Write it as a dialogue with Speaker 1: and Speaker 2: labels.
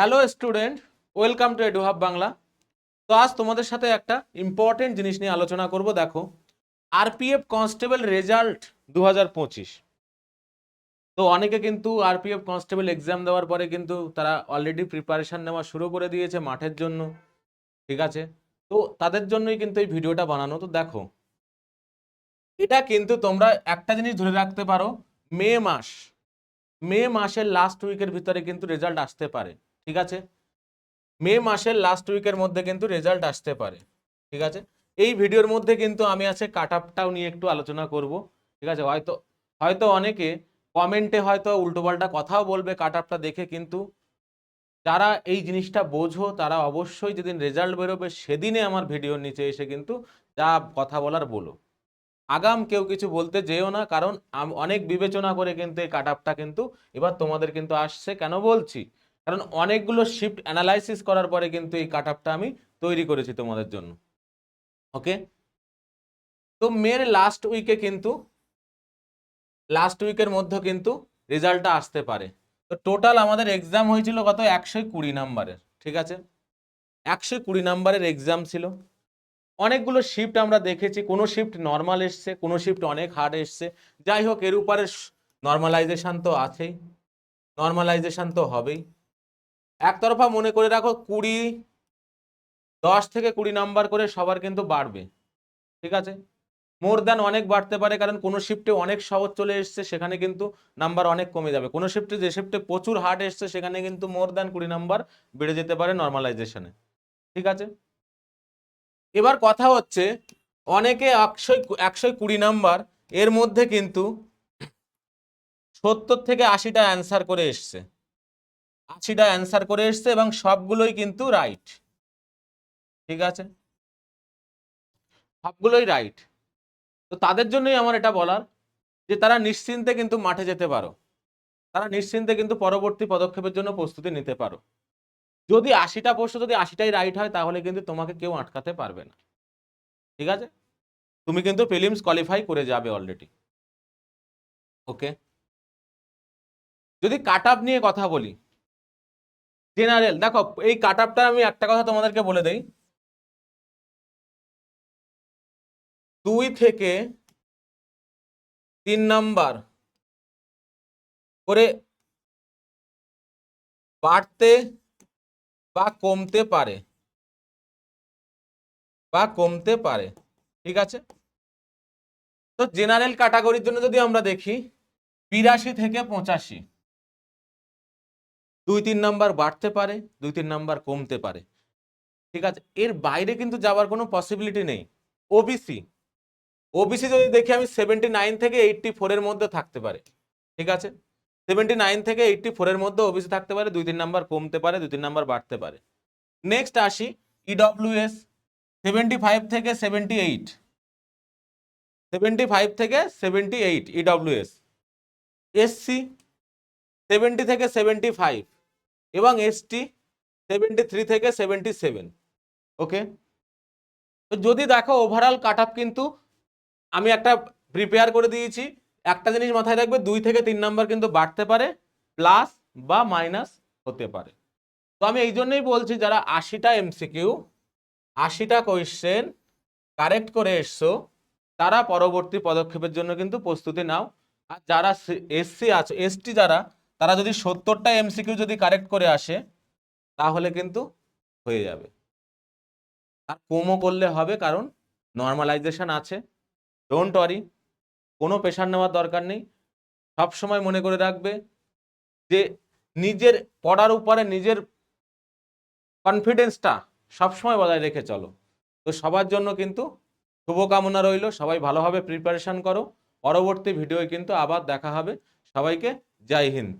Speaker 1: Hello student, welcome to এডুহাব Bangla. তো আজ তোমাদের সাথে একটা ইম্পর্টেন্ট জিনিস নিয়ে আলোচনা করব। দেখো, আরপিএফ কনস্টেবল রেজাল্ট 2025। তো অনেকে কিন্তু আরপিএফ কনস্টেবল এক্সাম দেওয়ার পরে কিন্তু তারা অলরেডি প্রিপারেশন নেওয়া শুরু করে দিয়েছে মাঠের জন্য, ঠিক আছে? তো তাদের জন্যই কিন্তু এই ভিডিওটা বানানো। তো দেখো, এটা কিন্তু তোমরা একটা জিনিস ধরে রাখতে পারো, মে মাসের লাস্ট উইকের ভিতরে কিন্তু রেজাল্ট আসতে পারে, ঠিক আছে? মে মাসের লাস্ট উইকের মধ্যে কিন্তু রেজাল্ট আসতে পারে, ঠিক আছে? এই ভিডিওর মধ্যে কিন্তু আমি আছে কাট আপটাও নিয়ে একটু আলোচনা করব, ঠিক আছে? হয়তো হয়তো অনেকে কমেন্টে হয়তো উল্টোপাল্টা কথাও বলবে কাট আপটা দেখে, কিন্তু যারা এই জিনিসটা বোঝো তারা অবশ্যই যেদিন রেজাল্ট বেরোবে সেদিনে আমার ভিডিওর নিচে এসে কিন্তু যা কথা বলার বলো। আগাম কেউ কিছু বলতে যেও না, কারণ অনেক বিবেচনা করে কিন্তু এই কাট আপটা কিন্তু এবার তোমাদের কিন্তু আসছে। কেন বলছি? কারণ অনেকগুলো শিফট অ্যানালাইসিস করার পরে কিন্তু এই কাট আপটা আমি তৈরি করেছি তোমাদের জন্য। ওকে, তো মের লাস্ট উইকের মধ্যে কিন্তু রেজাল্টটা আসতে পারে। তো টোটাল আমাদের এক্সাম হয়েছিল কত? 120 নাম্বারের, ঠিক আছে? 120 নাম্বারের এক্সাম ছিল। অনেকগুলো শিফট আমরা দেখেছি, কোনো শিফট নর্মাল এসছে, কোনো শিফট অনেক হার্ড এসছে। যাই হোক, এর উপরে নর্মালাইজেশন তো আছেই, নর্মালাইজেশন তো হবেই। একতরফা মনে করে রাখো 10 থেকে 20 নাম্বার করে সবার কিন্তু বাড়বে, ঠিক আছে? মোর দ্যান অনেক বাড়তে পারে, কারণ কোনো শিফটে অনেক সহজ চলে এসছে, সেখানে কিন্তু নাম্বার অনেক কমে যাবে। কোনো শিফটে, যে শিফটে প্রচুর হার্ড এসছে, সেখানে কিন্তু মোর দ্যান 20 নাম্বার বেড়ে যেতে পারে নর্মালাইজেশনে, ঠিক আছে? এবার কথা হচ্ছে, অনেকে 120 নাম্বার এর মধ্যে কিন্তু 70 থেকে 80টা অ্যান্সার করে এসছে, 80টা অ্যান্সার করে এসছে এবং সবগুলোই কিন্তু রাইট, ঠিক আছে? সবগুলোই রাইট। তো তাদের জন্যই আমার এটা বলার যে তারা নিশ্চিন্তে কিন্তু মাঠে যেতে পারো, তারা নিশ্চিন্তে কিন্তু পরবর্তী পদক্ষেপের জন্য প্রস্তুতি নিতে পারো। যদি 80টা প্রশ্ন, যদি 80টাই রাইট হয়, তাহলে কিন্তু তোমাকে কেউ আটকাতে পারবে না, ঠিক আছে? তুমি কিন্তু প্রিলিমস কোয়ালিফাই করে যাবে অলরেডি। ওকে, যদি কাট আপ নিয়ে কথা বলি, জেনারেল, দেখো এই কাট আপটা আমি একটা কথা তোমাদেরকে বলে দেই, 2 থেকে 3 নাম্বার করে বাড়তে বা কমতে পারে, ঠিক আছে? তো জেনারেল ক্যাটাগরির জন্য যদি আমরা দেখি, 82 থেকে 85, 2-3 নাম্বার বাড়তে পারে, 2-3 নাম্বার কমতে পারে, ঠিক আছে? এর বাইরে কিন্তু যাওয়ার কোনো পসিবিলিটি নেই। ওবিসি ওবিসি যদি দেখি আমি, 79 থেকে 84 এর মধ্যে থাকতে পারে, ঠিক আছে? 79 থেকে 84 এর মধ্যে ওবিসি থাকতে পারে, 2-3 নাম্বার কমতে পারে, 2-3 নাম্বার বাড়তে পারে। নেক্সট আসি ইডব্লিউএস, 75 থেকে 78, 75 থেকে 78 ইডব্লিউএস। এসসি 70 থেকে 75 এবং এসটি 73 থেকে 77। ওকে, তো যদি দেখো ওভারঅল কাট আপ কিন্তু আমি একটা প্রিপেয়ার করে দিয়েছি। একটা জিনিস মাথায় রাখবে, 2 থেকে 3 নাম্বার কিন্তু বাড়তে পারে, প্লাস বা মাইনাস হতে পারে। তো আমি এই জন্যই বলছি, যারা 80টা এমসিকিউ, 80টা কোয়েশ্চেন কারেক্ট করে এসছো, তারা পরবর্তী পদক্ষেপের জন্য কিন্তু প্রস্তুতি নাও। আর যারা এসসি আছে, এসটি যারা, তারা যদি 70টা এমসিকিউ যদি কারেক্ট করে আসে, তাহলে কিন্তু হয়ে যাবে। আর কমও করলে হবে, কারণ নর্মালাইজেশন আছে। ডোন্ট ওয়ারি, কোনো প্রেশার নেওয়ার দরকার নেই। সব সময় মনে করে রাখবে যে নিজের পড়ার উপরে নিজের কনফিডেন্সটা সবসময় বজায় রেখে চলো। তো সবার জন্য কিন্তু শুভকামনা রইল, সবাই ভালোভাবে প্রিপারেশন করো। পরবর্তী ভিডিওয় কিন্তু আবার দেখা হবে। সবাইকে জয় হিন্দ।